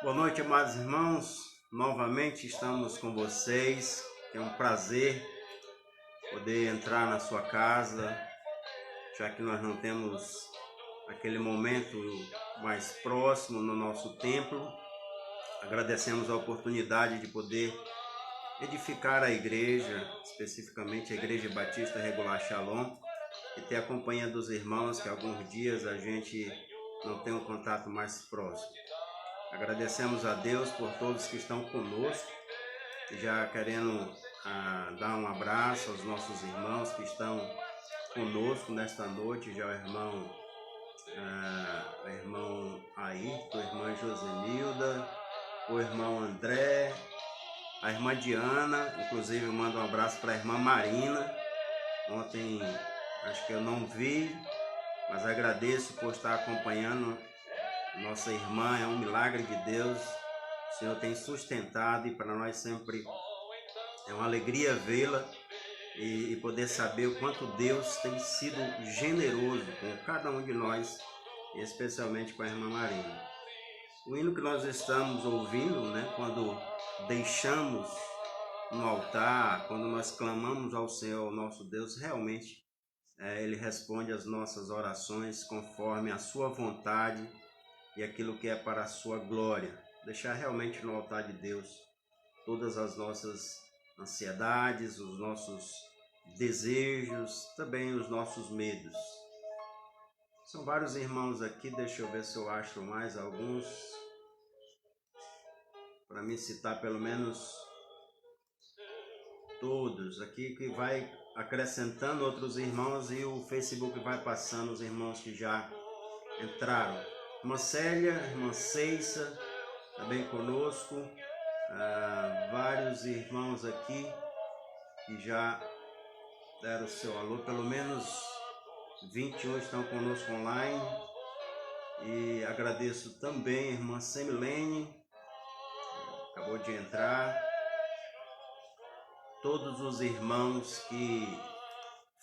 Boa noite, amados irmãos. Novamente estamos com vocês. É um prazer poder entrar na sua casa, já que nós não temos aquele momento mais próximo no nosso templo. Agradecemos a oportunidade de poder edificar a igreja, especificamente a Igreja Batista Regular Shalom, e ter a companhia dos irmãos, que alguns dias a gente não tem um contato mais próximo. Agradecemos a Deus por todos que estão conosco, já querendo dar um abraço aos nossos irmãos que estão conosco nesta noite, já o irmão Ayrton, a irmã Josenilda, o irmão André, a irmã Diana, inclusive eu mando um abraço para a irmã Marina. Ontem acho que eu não vi, mas agradeço por estar acompanhando nossa irmã. É um milagre de Deus. O Senhor tem sustentado e para nós sempre é uma alegria vê-la e poder saber o quanto Deus tem sido generoso com cada um de nós, e especialmente com a irmã Marina. O hino que nós estamos ouvindo, quando deixamos no altar, quando nós clamamos ao Senhor, ao nosso Deus, realmente Ele responde às nossas orações conforme a sua vontade e aquilo que é para a sua glória. Deixar realmente no altar de Deus todas as nossas ansiedades, os nossos desejos, também os nossos medos. São vários irmãos aqui, deixa eu ver se eu acho mais alguns, para me citar pelo menos todos aqui, que vai acrescentando outros irmãos e o Facebook vai passando os irmãos que já entraram. Irmã Célia, irmã Ceissa, também conosco. Vários irmãos aqui que já deram o seu alô, pelo menos 21 estão conosco online. E agradeço também a irmã Semilene, acabou de entrar. Todos os irmãos que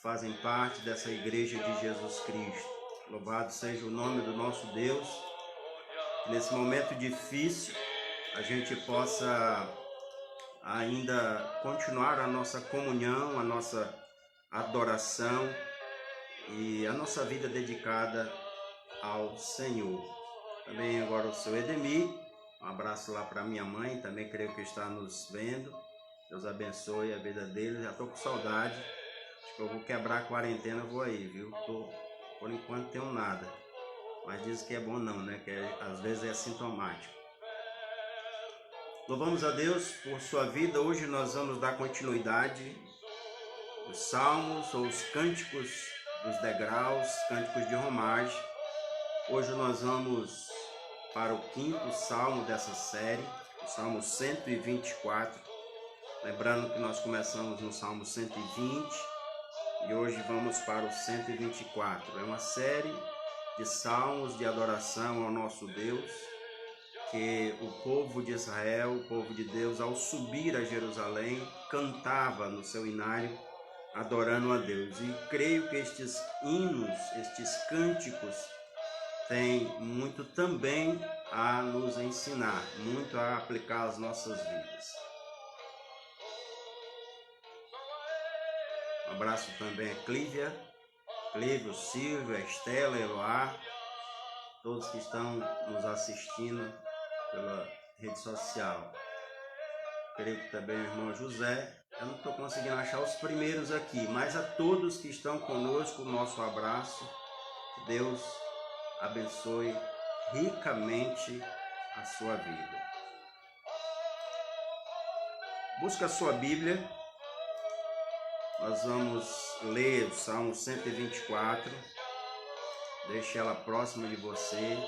fazem parte dessa Igreja de Jesus Cristo. Louvado seja o nome do nosso Deus. Que nesse momento difícil a gente possa ainda continuar a nossa comunhão, a nossa adoração e a nossa vida dedicada ao Senhor. Também agora o seu Edemir, um abraço lá para minha mãe, também creio que está nos vendo. Deus abençoe a vida dele, já estou com saudade. Acho que eu vou quebrar a quarentena, vou aí, viu? Por enquanto tenho nada, mas diz que é bom não, que às vezes é sintomático. Louvamos a Deus por sua vida. Hoje nós vamos dar continuidade aos salmos ou os cânticos dos degraus, cânticos de romagem. Hoje nós vamos para o 5º salmo dessa série, o Salmo 124. Lembrando que nós começamos no Salmo 120 e hoje vamos para o 124. É uma série de salmos de adoração ao nosso Deus, que o povo de Israel, o povo de Deus, ao subir a Jerusalém, cantava no seu inário, adorando a Deus. E creio que estes hinos, estes cânticos, têm muito também a nos ensinar, muito a aplicar às nossas vidas. Um abraço também a Clívia, Clívio, Silvia, Estela, Eloá, todos que estão nos assistindo pela rede social. Creio que também o irmão José. Eu não estou conseguindo achar os primeiros aqui, mas a todos que estão conosco, o nosso abraço. Que Deus abençoe ricamente a sua vida. Busca a sua Bíblia. Nós vamos ler o Salmo 124. Deixe ela próxima de você.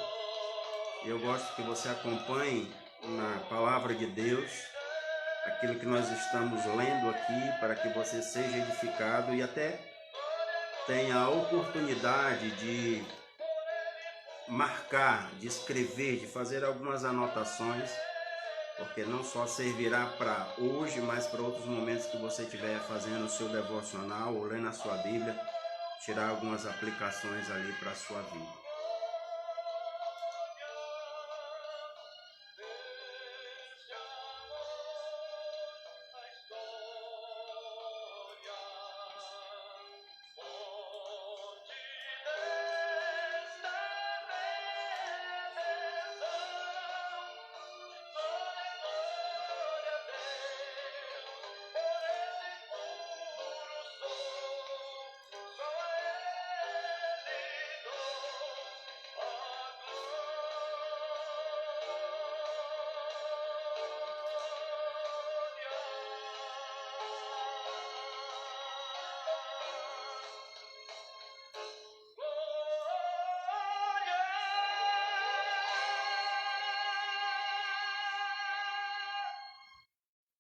Eu gosto que você acompanhe na palavra de Deus aquilo que nós estamos lendo aqui, para que você seja edificado e até tenha a oportunidade de marcar, de escrever, de fazer algumas anotações, porque não só servirá para hoje, mas para outros momentos que você estiver fazendo o seu devocional ou lendo a sua Bíblia, tirar algumas aplicações ali para a sua vida.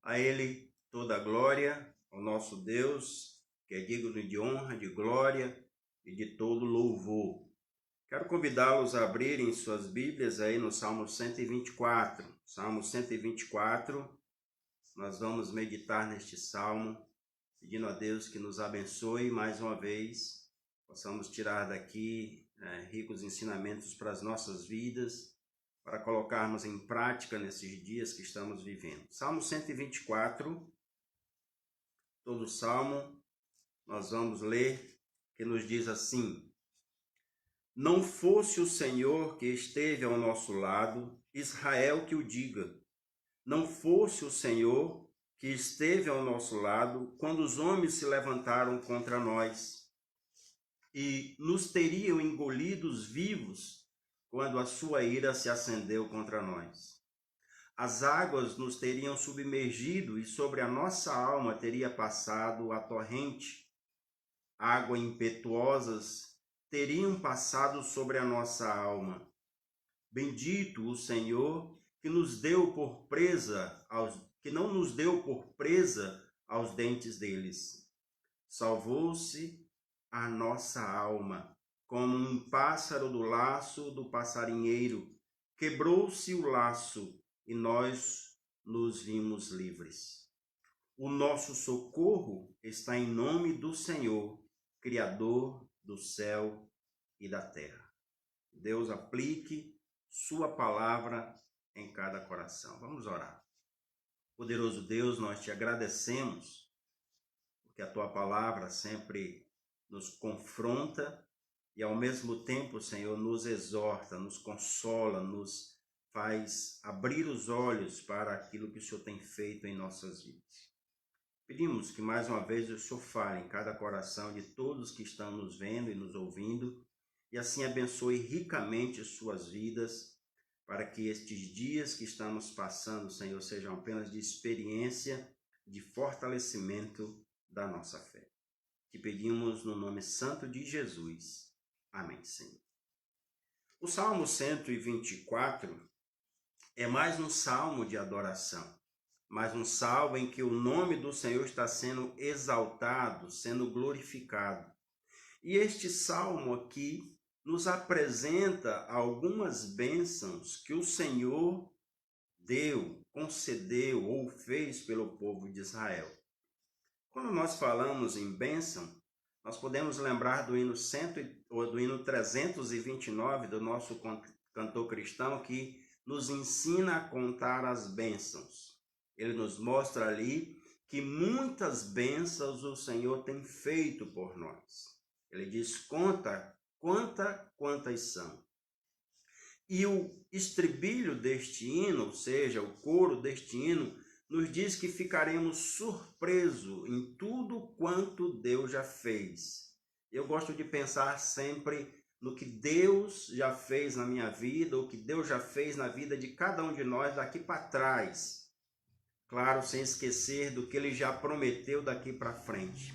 A Ele toda a glória, ao nosso Deus, que é digno de honra, de glória e de todo louvor. Quero convidá-los a abrirem suas Bíblias aí no Salmo 124. Salmo 124, nós vamos meditar neste Salmo, pedindo a Deus que nos abençoe mais uma vez, possamos tirar daqui ricos ensinamentos para as nossas vidas, para colocarmos em prática nesses dias que estamos vivendo. Salmo 124, todo o Salmo, nós vamos ler, que nos diz assim: Não fosse o Senhor que esteve ao nosso lado, Israel que o diga. Não fosse o Senhor que esteve ao nosso lado quando os homens se levantaram contra nós e nos teriam engolidos vivos quando a sua ira se acendeu contra nós. As águas nos teriam submergido e sobre a nossa alma teria passado a torrente. Águas impetuosas teriam passado sobre a nossa alma. Bendito o Senhor que nos deu por presa que não nos deu por presa aos dentes deles. Salvou-se a nossa alma, como um pássaro do laço do passarinheiro. Quebrou-se o laço e nós nos vimos livres. O nosso socorro está em nome do Senhor, Criador do céu e da terra. Deus aplique sua palavra em cada coração. Vamos orar. Poderoso Deus, nós te agradecemos, porque a tua palavra sempre nos confronta e ao mesmo tempo, Senhor, nos exorta, nos consola, nos faz abrir os olhos para aquilo que o Senhor tem feito em nossas vidas. Pedimos que mais uma vez o Senhor fale em cada coração de todos que estão nos vendo e nos ouvindo, e assim abençoe ricamente suas vidas, para que estes dias que estamos passando, Senhor, sejam apenas de experiência, de fortalecimento da nossa fé. Te pedimos no nome santo de Jesus. Amém, Senhor. O Salmo 124 é mais um salmo de adoração. Mas um salmo em que o nome do Senhor está sendo exaltado, sendo glorificado. E este salmo aqui nos apresenta algumas bênçãos que o Senhor deu, concedeu ou fez pelo povo de Israel. Quando nós falamos em bênção, nós podemos lembrar do hino 329 do nosso cantor cristão, que nos ensina a contar as bênçãos. Ele nos mostra ali que muitas bênçãos o Senhor tem feito por nós. Ele diz, quantas são. E o estribilho deste hino, ou seja, o coro deste hino, nos diz que ficaremos surpresos em tudo quanto Deus já fez. Eu gosto de pensar sempre no que Deus já fez na minha vida, o que Deus já fez na vida de cada um de nós daqui para trás. Claro, sem esquecer do que ele já prometeu daqui para frente.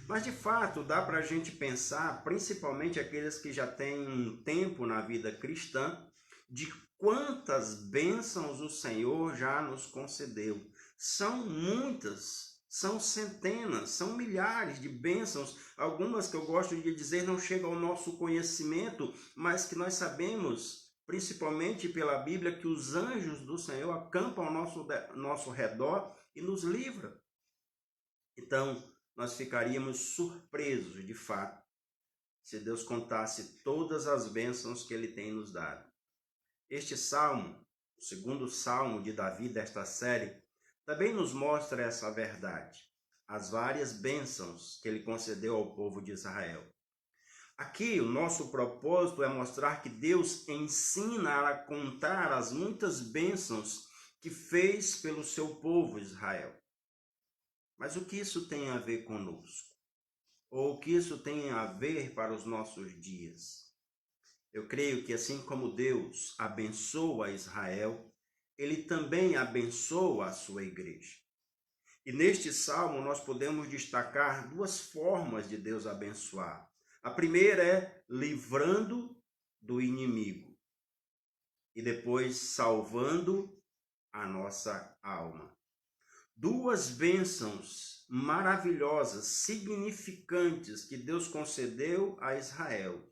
Mas, de fato, dá para a gente pensar, principalmente aqueles que já têm um tempo na vida cristã, de quantas bênçãos o Senhor já nos concedeu. São muitas, são centenas, são milhares de bênçãos. Algumas que eu gosto de dizer não chegam ao nosso conhecimento, mas que nós sabemos, principalmente pela Bíblia, que os anjos do Senhor acampam ao nosso redor e nos livram. Então, nós ficaríamos surpresos, de fato, se Deus contasse todas as bênçãos que Ele tem nos dado. Este salmo, o segundo salmo de Davi desta série, também nos mostra essa verdade, as várias bênçãos que Ele concedeu ao povo de Israel. Aqui, o nosso propósito é mostrar que Deus ensina a contar as muitas bênçãos que fez pelo seu povo Israel. Mas o que isso tem a ver conosco? Ou o que isso tem a ver para os nossos dias? Eu creio que assim como Deus abençoa Israel, Ele também abençoa a sua igreja. E neste salmo nós podemos destacar duas formas de Deus abençoar. A primeira é livrando do inimigo e depois salvando a nossa alma. duas bênçãos maravilhosas, significantes que Deus concedeu a Israel,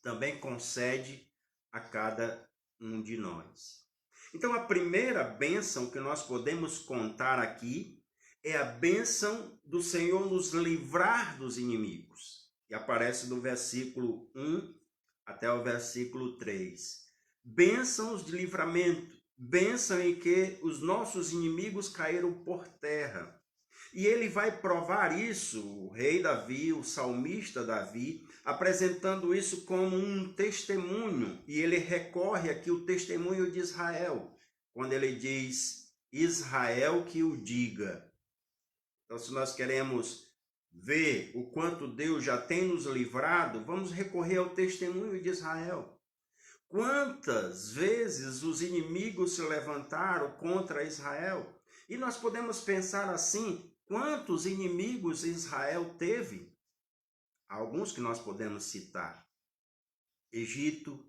também concede a cada um de nós. Então, a primeira bênção que nós podemos contar aqui é a bênção do Senhor nos livrar dos inimigos. E aparece do versículo 1 até o versículo 3. Bênçãos de livramento, bênção em que os nossos inimigos caíram por terra. E ele vai provar isso, o rei Davi, o salmista Davi, apresentando isso como um testemunho. E ele recorre aqui ao testemunho de Israel, quando ele diz, Israel que o diga. Então, se nós queremos ver o quanto Deus já tem nos livrado, vamos recorrer ao testemunho de Israel. Quantas vezes os inimigos se levantaram contra Israel? E nós podemos pensar assim, quantos inimigos Israel teve? Alguns que nós podemos citar. Egito,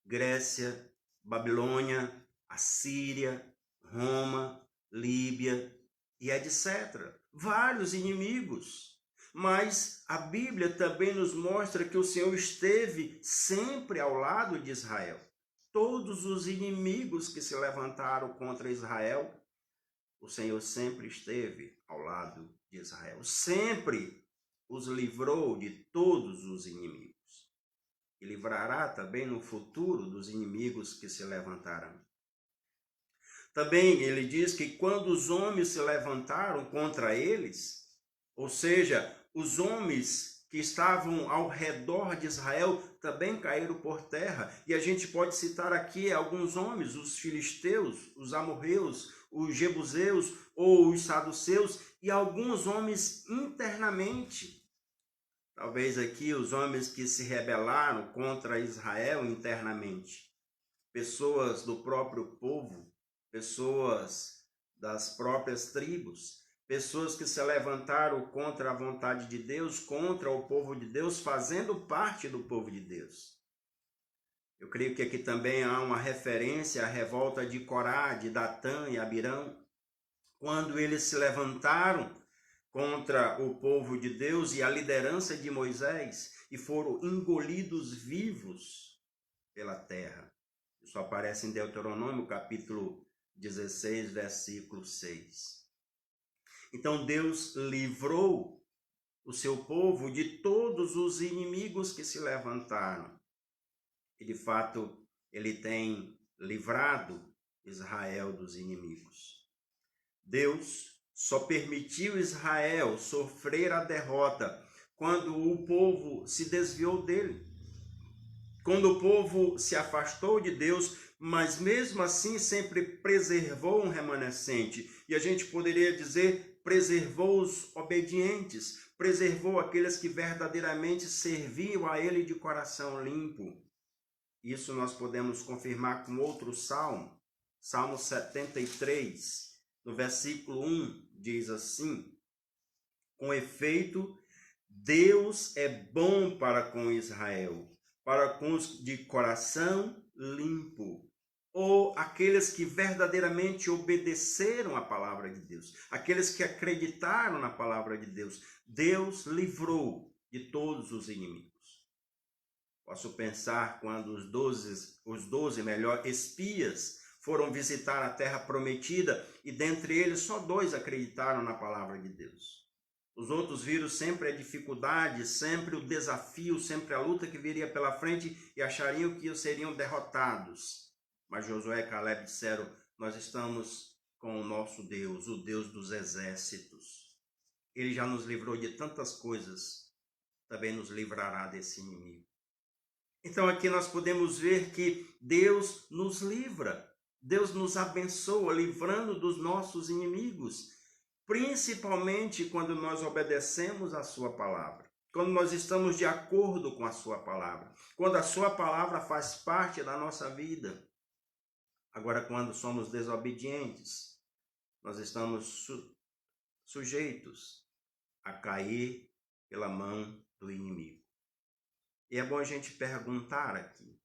Grécia, Babilônia, Assíria, Roma, Líbia e etc. Vários inimigos. Mas a Bíblia também nos mostra que o Senhor esteve sempre ao lado de Israel. Todos os inimigos que se levantaram contra Israel, o Senhor sempre esteve ao lado de Israel. Sempre os livrou de todos os inimigos. E livrará também no futuro dos inimigos que se levantarão. Também ele diz que quando os homens se levantaram contra eles, ou seja, os homens que estavam ao redor de Israel também caíram por terra. E a gente pode citar aqui alguns homens, os filisteus, os amorreus, os jebuseus ou os saduceus, e alguns homens internamente. Talvez aqui os homens que se rebelaram contra Israel internamente. Pessoas do próprio povo, pessoas das próprias tribos, pessoas que se levantaram contra a vontade de Deus, contra o povo de Deus, fazendo parte do povo de Deus. Eu creio que aqui também há uma referência à revolta de Corá, de Datã e Abirão, quando eles se levantaram contra o povo de Deus e a liderança de Moisés e foram engolidos vivos pela terra. Isso aparece em Deuteronômio, capítulo 16, versículo 6. Então Deus livrou o seu povo de todos os inimigos que se levantaram. E de fato, ele tem livrado Israel dos inimigos. Deus só permitiu Israel sofrer a derrota quando o povo se desviou dele. Quando o povo se afastou de Deus, mas mesmo assim sempre preservou um remanescente. E a gente poderia dizer, preservou os obedientes, preservou aqueles que verdadeiramente serviam a ele de coração limpo. Isso nós podemos confirmar com outro salmo, Salmo 73, no versículo 1, diz assim, com efeito, Deus é bom para com Israel, para com os de coração limpo, ou aqueles que verdadeiramente obedeceram a palavra de Deus, aqueles que acreditaram na palavra de Deus. Deus livrou de todos os inimigos. Posso pensar quando os 12 espias foram visitar a terra prometida e dentre eles só 2 acreditaram na palavra de Deus. Os outros viram sempre a dificuldade, sempre o desafio, sempre a luta que viria pela frente e achariam que seriam derrotados. Mas Josué e Caleb disseram, nós estamos com o nosso Deus, o Deus dos exércitos. Ele já nos livrou de tantas coisas, também nos livrará desse inimigo. Então aqui nós podemos ver que Deus nos livra, Deus nos abençoa, livrando dos nossos inimigos, principalmente quando nós obedecemos a sua palavra, quando nós estamos de acordo com a sua palavra, quando a sua palavra faz parte da nossa vida. Agora, quando somos desobedientes, nós estamos sujeitos a cair pela mão do inimigo. E é bom a gente perguntar aqui,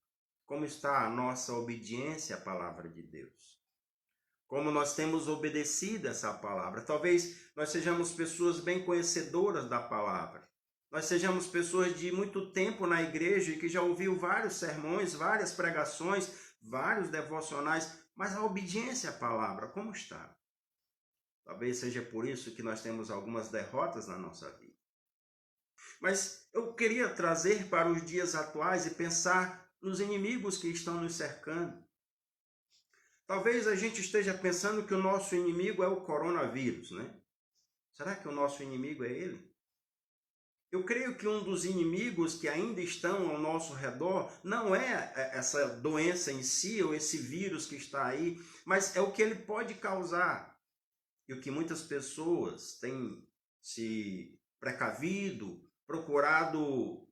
como está a nossa obediência à palavra de Deus? como nós temos obedecido essa palavra. Talvez nós sejamos pessoas bem conhecedoras da palavra. Nós sejamos pessoas de muito tempo na igreja e que já ouviu vários sermões, várias pregações, vários devocionais, mas a obediência à palavra, como está? Talvez seja por isso que nós temos algumas derrotas na nossa vida. Mas eu queria trazer para os dias atuais e pensar nos inimigos que estão nos cercando. Talvez a gente esteja pensando que o nosso inimigo é o coronavírus, né? Será que o nosso inimigo é ele? Eu creio que um dos inimigos que ainda estão ao nosso redor não é essa doença em si ou esse vírus que está aí, mas é o que ele pode causar. E o que muitas pessoas têm se precavido, procurado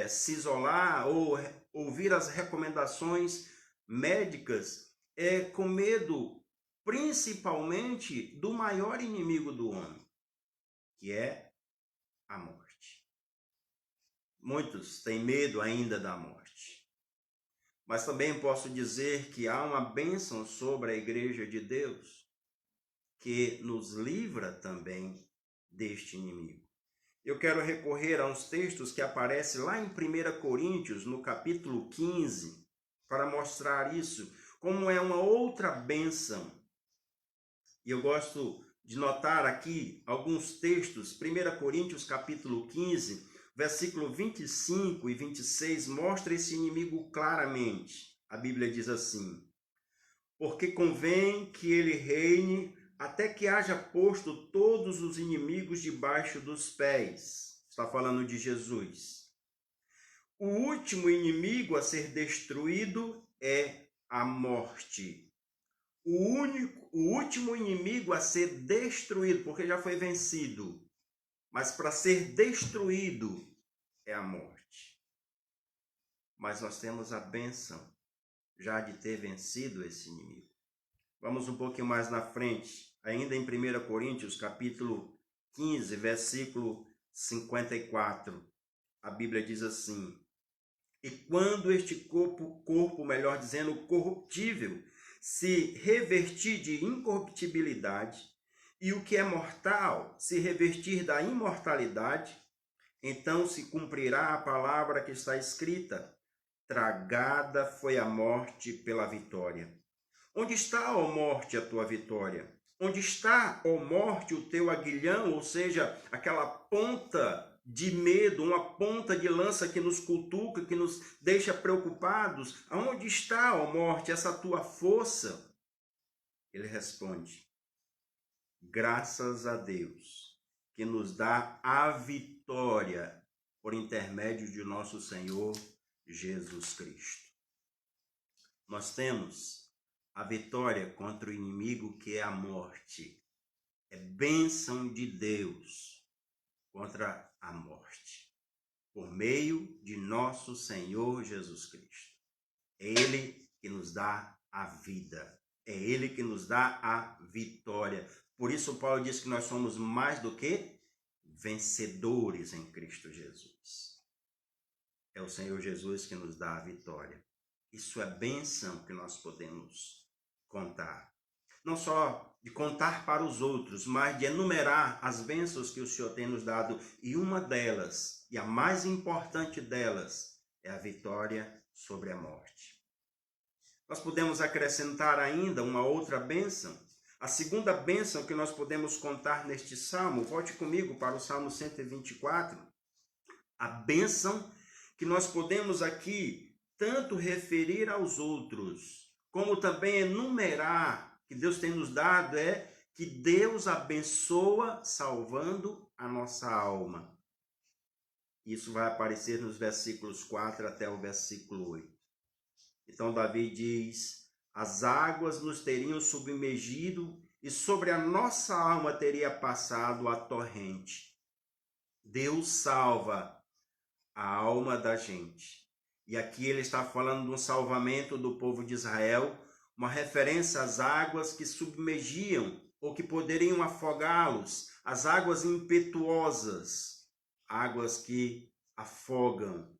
se isolar ou ouvir as recomendações médicas, com medo principalmente do maior inimigo do homem, que é a morte. Muitos têm medo ainda da morte. Mas também posso dizer que há uma bênção sobre a Igreja de Deus que nos livra também deste inimigo. Eu quero recorrer a uns textos que aparecem lá em 1 Coríntios, no capítulo 15, para mostrar isso, como é uma outra bênção. E eu gosto de notar aqui alguns textos. 1 Coríntios, capítulo 15, versículo 25 e 26, mostra esse inimigo claramente. A Bíblia diz assim: porque convém que ele reine até que haja posto todos os inimigos debaixo dos pés. Está falando de Jesus. O último inimigo a ser destruído é a morte. O último inimigo a ser destruído, porque já foi vencido, mas para ser destruído é a morte. Mas nós temos a bênção já de ter vencido esse inimigo. Vamos um pouquinho mais na frente, ainda em 1 Coríntios, capítulo 15, versículo 54. A Bíblia diz assim: e quando este corpo, melhor dizendo, corruptível, se revertir de incorruptibilidade, e o que é mortal se revestir da imortalidade, então se cumprirá a palavra que está escrita: tragada foi a morte pela vitória. Onde está, ó morte, a tua vitória? Onde está, ó morte, o teu aguilhão, ou seja, aquela ponta de medo, uma ponta de lança que nos cutuca, que nos deixa preocupados? Aonde está, ó morte, essa tua força? Ele responde: graças a Deus, que nos dá a vitória por intermédio de nosso Senhor Jesus Cristo. Nós temos a vitória contra o inimigo que é a morte. É bênção de Deus contra a morte, por meio de nosso Senhor Jesus Cristo. É Ele que nos dá a vida. É Ele que nos dá a vitória. Por isso Paulo diz que nós somos mais do que vencedores em Cristo Jesus. É o Senhor Jesus que nos dá a vitória. Isso é bênção que nós podemos contar. Não só de contar para os outros, mas de enumerar as bênçãos que o Senhor tem nos dado. E uma delas, e a mais importante delas, é a vitória sobre a morte. Nós podemos acrescentar ainda uma outra bênção. A segunda bênção que nós podemos contar neste salmo, volte comigo para o Salmo 124. A bênção que nós podemos aqui tanto referir aos outros, como também enumerar, que Deus tem nos dado, é que Deus abençoa salvando a nossa alma. Isso vai aparecer nos versículos 4 até o versículo 8. Então Davi diz: as águas nos teriam submergido e sobre a nossa alma teria passado a torrente. Deus salva a alma da gente. E aqui ele está falando de um salvamento do povo de Israel, uma referência às águas que submergiam ou que poderiam afogá-los, as águas impetuosas, águas que afogam.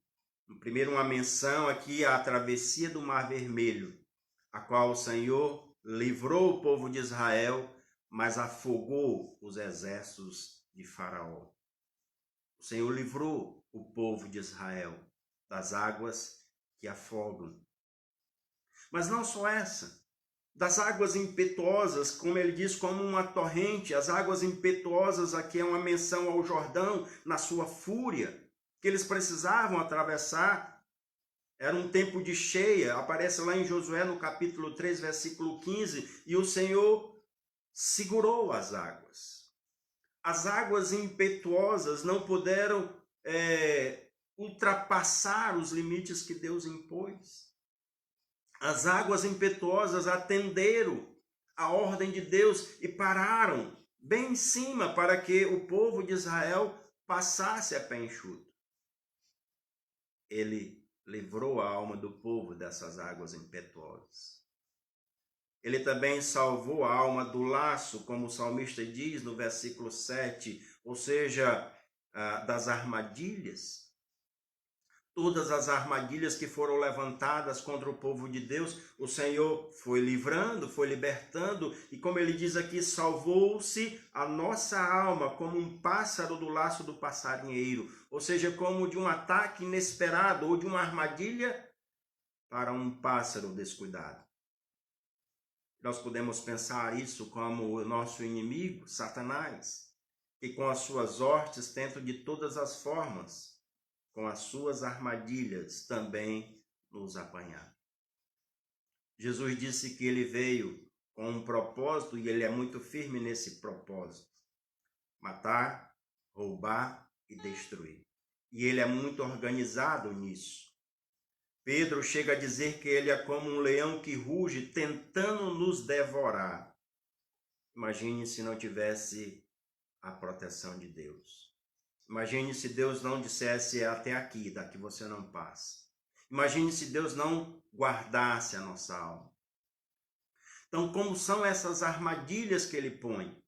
Primeiro, uma menção aqui à travessia do Mar Vermelho, a qual o Senhor livrou o povo de Israel, mas afogou os exércitos de Faraó. O Senhor livrou o povo de Israel das águas que afogam. Mas não só essa, das águas impetuosas, como ele diz, como uma torrente. As águas impetuosas aqui é uma menção ao Jordão na sua fúria, que eles precisavam atravessar. Era um tempo de cheia, aparece lá em Josué no capítulo 3, versículo 15, e o Senhor segurou as águas. As águas impetuosas não puderam ultrapassar os limites que Deus impôs. As águas impetuosas atenderam a ordem de Deus e pararam bem em cima para que o povo de Israel passasse a pé enxuto. Ele livrou a alma do povo dessas águas impetuosas. Ele também salvou a alma do laço, como o salmista diz no versículo 7, ou seja, das armadilhas. Todas as armadilhas que foram levantadas contra o povo de Deus, o Senhor foi livrando, foi libertando, e como ele diz aqui, salvou-se a nossa alma como um pássaro do laço do passarinheiro, ou seja, como de um ataque inesperado ou de uma armadilha para um pássaro descuidado. Nós podemos pensar isso como o nosso inimigo, Satanás, que com as suas hortes tenta de todas as formas, com as suas armadilhas, também nos apanhar. Jesus disse que ele veio com um propósito e ele é muito firme nesse propósito: matar, roubar e destruir. E ele é muito organizado nisso. Pedro chega a dizer que ele é como um leão que ruge tentando nos devorar. Imagine se não tivesse a proteção de Deus. Imagine se Deus não dissesse até aqui, daqui você não passa. Imagine se Deus não guardasse a nossa alma. Então, como são essas armadilhas que ele põe?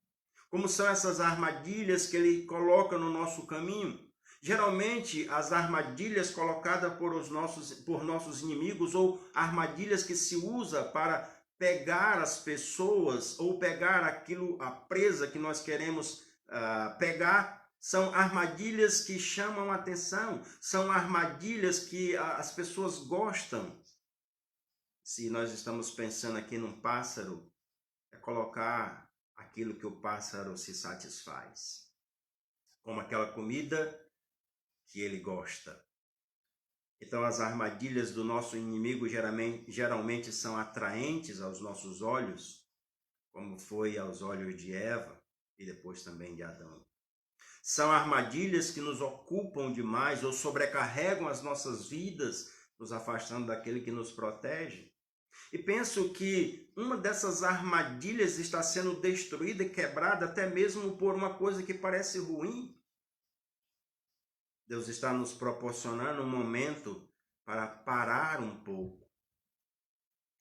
Como são essas armadilhas que ele coloca no nosso caminho? Geralmente, as armadilhas colocadas por nossos inimigos, ou armadilhas que se usa para pegar as pessoas ou pegar aquilo, a presa que nós queremos pegar, são armadilhas que chamam a atenção, são armadilhas que as pessoas gostam. Se nós estamos pensando aqui num pássaro, é colocar aquilo que o pássaro se satisfaz, como aquela comida que ele gosta. Então as armadilhas do nosso inimigo geralmente são atraentes aos nossos olhos, como foi aos olhos de Eva e depois também de Adão. São armadilhas que nos ocupam demais ou sobrecarregam as nossas vidas, nos afastando daquele que nos protege. E penso que uma dessas armadilhas está sendo destruída e quebrada até mesmo por uma coisa que parece ruim. Deus está nos proporcionando um momento para parar um pouco.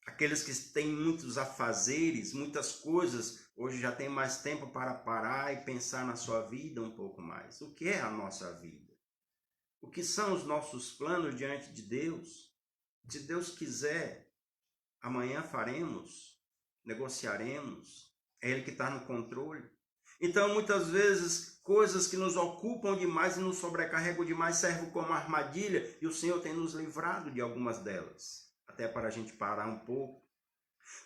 Aqueles que têm muitos afazeres, muitas coisas, hoje já tem mais tempo para parar e pensar na sua vida um pouco mais. O que é a nossa vida? O que são os nossos planos diante de Deus? Se Deus quiser, amanhã faremos, negociaremos. É Ele que está no controle. Então, muitas vezes, coisas que nos ocupam demais e nos sobrecarregam demais servem como armadilha, e o Senhor tem nos livrado de algumas delas, até para a gente parar um pouco.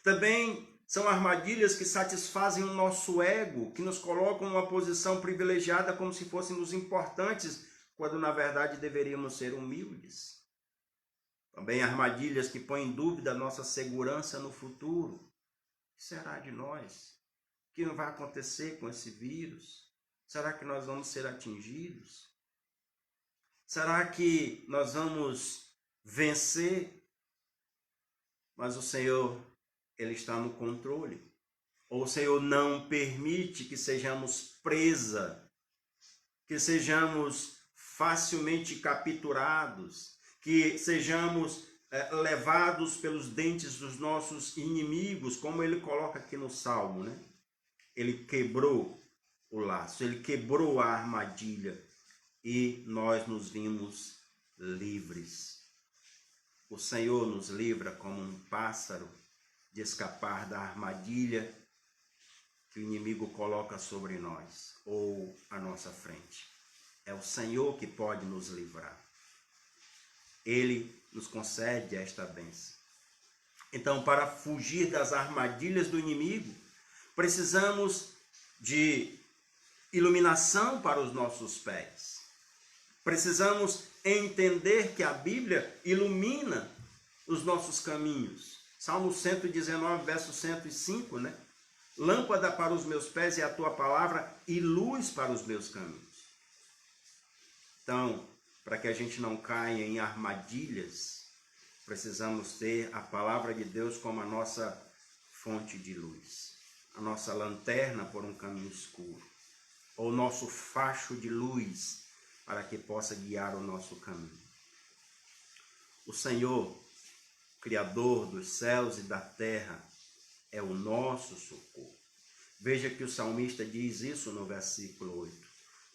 Também são armadilhas que satisfazem o nosso ego, que nos colocam numa posição privilegiada como se fôssemos importantes, quando na verdade deveríamos ser humildes. Também armadilhas que põem em dúvida a nossa segurança no futuro. O que será de nós? O que vai acontecer com esse vírus? Será que nós vamos ser atingidos? Será que nós vamos vencer? Mas o Senhor, Ele está no controle. Ou o Senhor não permite que sejamos presa, que sejamos facilmente capturados, que sejamos levados pelos dentes dos nossos inimigos, como ele coloca aqui no Salmo, né? Ele quebrou o laço, ele quebrou a armadilha e nós nos vimos livres. O Senhor nos livra como um pássaro de escapar da armadilha que o inimigo coloca sobre nós ou à nossa frente. É o Senhor que pode nos livrar. Ele nos concede esta bênção. Então, para fugir das armadilhas do inimigo, precisamos de iluminação para os nossos pés. Precisamos entender que a Bíblia ilumina os nossos caminhos. Salmo 119, verso 105, né? Lâmpada para os meus pés é a tua palavra e luz para os meus caminhos. Então, para que a gente não caia em armadilhas, precisamos ter a palavra de Deus como a nossa fonte de luz, a nossa lanterna por um caminho escuro, ou o nosso facho de luz para que possa guiar o nosso caminho. O Senhor, Criador dos céus e da terra, é o nosso socorro. Veja que o salmista diz isso no versículo 8.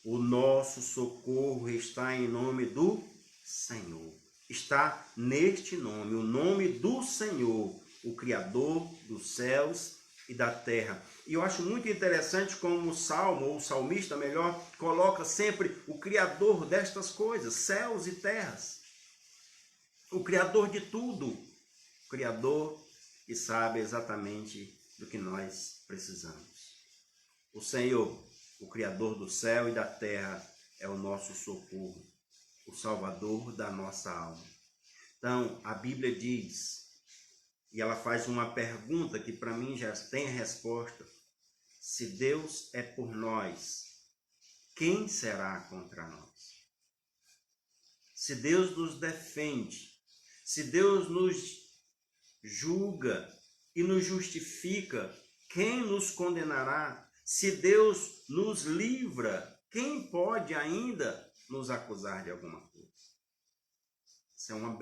O nosso socorro está em nome do Senhor. Está neste nome, o nome do Senhor, o Criador dos céus e da terra. E eu acho muito interessante como o salmo, ou o salmista melhor, coloca sempre o Criador destas coisas, céus e terras. O Criador de tudo. O Criador que sabe exatamente do que nós precisamos. O Senhor, o Criador do céu e da terra, é o nosso socorro, o Salvador da nossa alma. Então, a Bíblia diz, e ela faz uma pergunta que para mim já tem a resposta: se Deus é por nós, quem será contra nós? Se Deus nos defende, se Deus nos julga e nos justifica, quem nos condenará? Se Deus nos livra, quem pode ainda nos acusar de alguma coisa? Isso é uma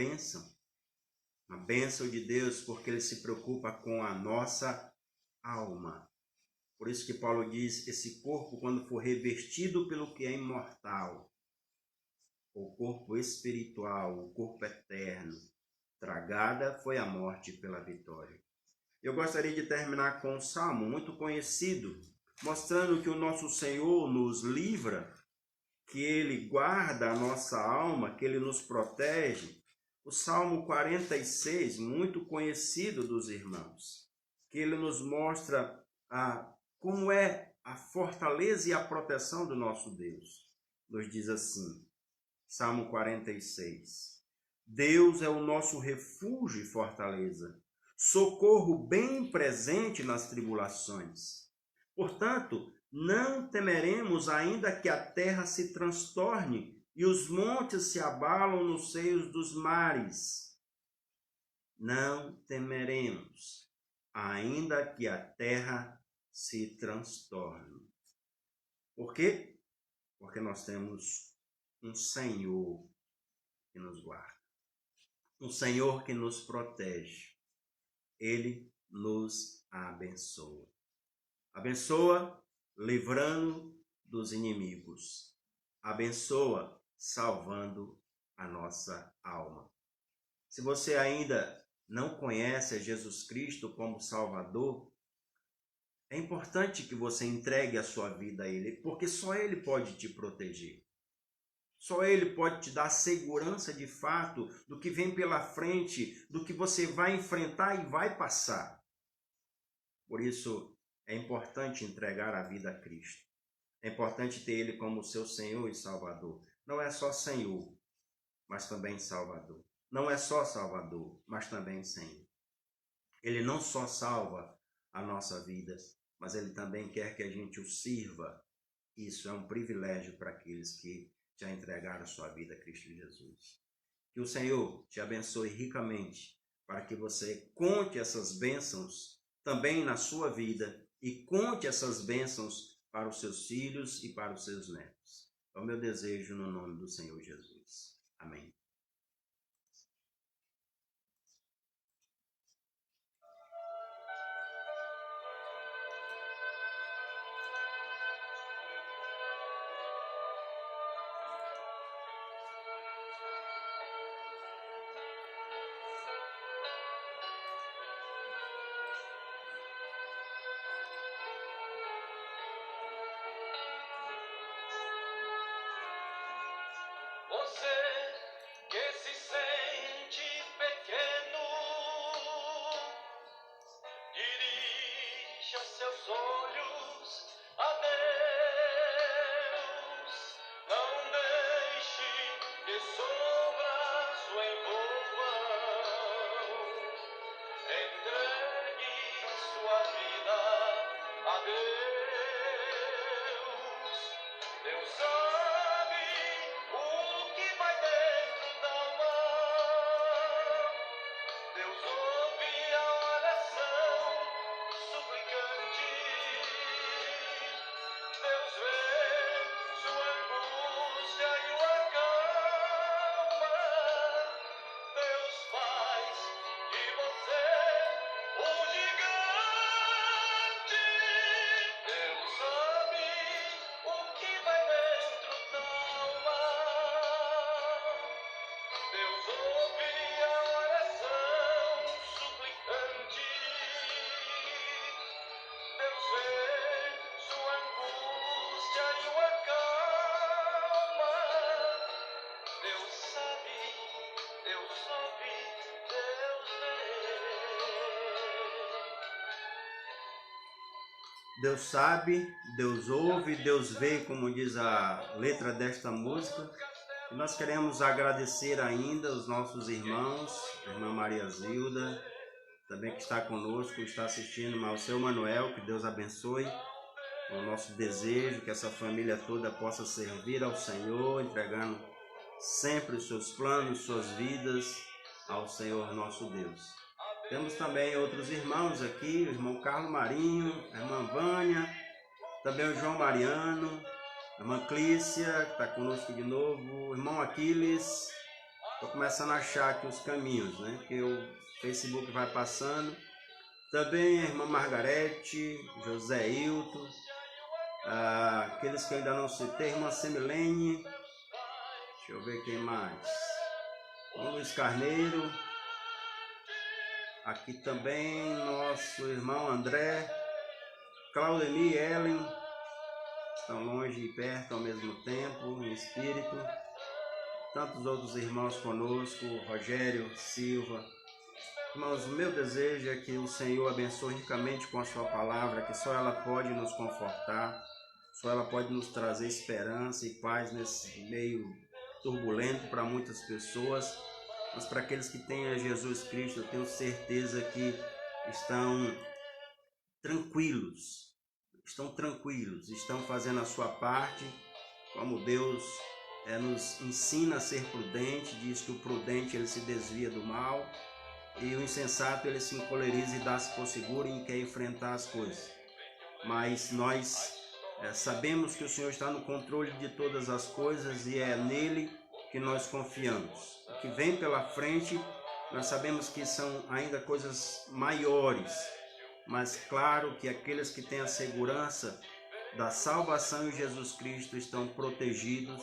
bênção de Deus, porque Ele se preocupa com a nossa alma. Por isso que Paulo diz, esse corpo, quando for revestido pelo que é imortal, o corpo espiritual, o corpo eterno, tragada foi a morte pela vitória. Eu gostaria de terminar com um salmo muito conhecido, mostrando que o nosso Senhor nos livra, que Ele guarda a nossa alma, que Ele nos protege. O Salmo 46, muito conhecido dos irmãos, que ele nos mostra como é a fortaleza e a proteção do nosso Deus. Nos diz assim, Salmo 46, Deus é o nosso refúgio e fortaleza, socorro bem presente nas tribulações. Portanto, não temeremos ainda que a terra se transtorne e os montes se abalam nos seios dos mares. Não temeremos, ainda que a terra se transtorne. Por quê? Porque nós temos um Senhor que nos guarda, um Senhor que nos protege. Ele nos abençoa. Abençoa livrando dos inimigos. Abençoa salvando a nossa alma. Se você ainda não conhece a Jesus Cristo como Salvador, é importante que você entregue a sua vida a Ele, porque só Ele pode te proteger. Só Ele pode te dar segurança de fato do que vem pela frente, do que você vai enfrentar e vai passar. Por isso, é importante entregar a vida a Cristo. É importante ter Ele como seu Senhor e Salvador. Não é só Senhor, mas também Salvador. Não é só Salvador, mas também Senhor. Ele não só salva a nossa vida, mas Ele também quer que a gente o sirva. Isso é um privilégio para aqueles que já entregaram a sua vida a Cristo Jesus. Que o Senhor te abençoe ricamente, para que você conte essas bênçãos também na sua vida e conte essas bênçãos para os seus filhos e para os seus netos. É o meu desejo no nome do Senhor Jesus. Amém. Você que se sente pequeno, dirija seus olhos a Deus. Não deixe que sombras o envolvam. Entregue sua vida a Deus. Deus sabe o que vai dentro da alma. Deus ouve a oração suplicante. Deus vê sua angústia e o acalma. Deus faz de você um gigante. Deus sabe o que vai dentro da alma. Deus ouve a oração suplicante. Deus vê sua angústia e o acalma. Deus sabe, Deus ouve, Deus vê. Deus sabe, Deus ouve, Deus vê, como diz a letra desta música. E nós queremos agradecer ainda os nossos irmãos, a irmã Maria Zilda, também que está conosco, está assistindo, ao seu Manuel, que Deus abençoe. O nosso desejo que essa família toda possa servir ao Senhor, entregando sempre os seus planos, suas vidas ao Senhor nosso Deus. Temos também outros irmãos aqui, o irmão Carlos Marinho, a irmã Vânia, também o João Mariano, a irmã Clícia, que está conosco de novo, o irmão Aquiles. Estou começando a achar aqui os caminhos, né? Que o Facebook vai passando. Também a irmã Margarete, José Hilton, aqueles que ainda não citei, a irmã Semilene, deixa eu ver quem mais, o Luiz Carneiro, aqui também nosso irmão André, Claudemir e Ellen, estão longe e perto ao mesmo tempo, em espírito. Tantos outros irmãos conosco, Rogério Silva. Irmãos, o meu desejo é que o Senhor abençoe ricamente com a sua palavra, que só ela pode nos confortar, só ela pode nos trazer esperança e paz nesse meio turbulento para muitas pessoas. Mas para aqueles que têm a Jesus Cristo, eu tenho certeza que estão tranquilos, estão fazendo a sua parte, como Deus nos ensina a ser prudente. Diz que o prudente ele se desvia do mal e o insensato ele se encoleriza e dá-se por seguro e quer enfrentar as coisas. Mas nós sabemos que o Senhor está no controle de todas as coisas e é nele que nós confiamos. O que vem pela frente, nós sabemos que são ainda coisas maiores, mas claro que aqueles que têm a segurança da salvação em Jesus Cristo estão protegidos,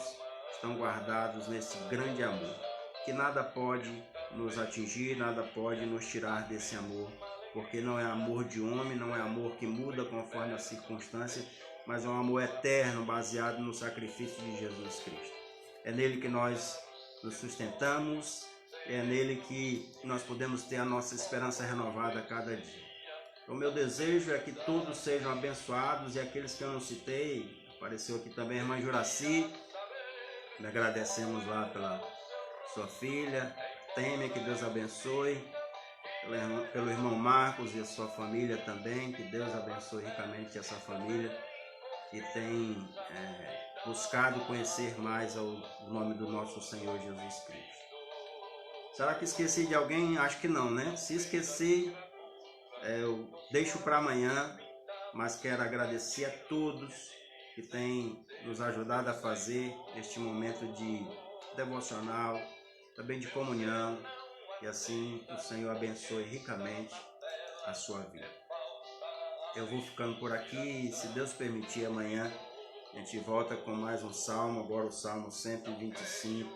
estão guardados nesse grande amor, que nada pode nos atingir, nada pode nos tirar desse amor, porque não é amor de homem, não é amor que muda conforme a circunstância, mas é um amor eterno baseado no sacrifício de Jesus Cristo. É nele que nós nos sustentamos, é nele que nós podemos ter a nossa esperança renovada a cada dia. O meu desejo é que todos sejam abençoados, e aqueles que eu não citei, apareceu aqui também a irmã Juraci, lhe agradecemos lá pela sua filha, Temer, que Deus abençoe, pelo irmão Marcos e a sua família também, que Deus abençoe ricamente essa família, que tem buscado conhecer mais o nome do nosso Senhor Jesus Cristo. Será que esqueci de alguém? Acho que não, né? Se esquecer, eu deixo para amanhã, mas quero agradecer a todos que têm nos ajudado a fazer este momento de devocional, também de comunhão, e assim o Senhor abençoe ricamente a sua vida. Eu vou ficando por aqui, e se Deus permitir, amanhã a gente volta com mais um salmo, agora o Salmo 125,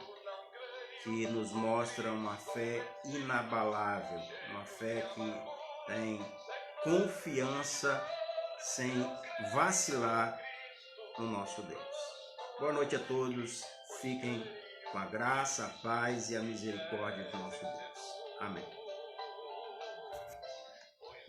que nos mostra uma fé inabalável, uma fé que tem confiança sem vacilar no nosso Deus. Boa noite a todos, fiquem com com a graça, a paz e a misericórdia do nosso Deus. Amém.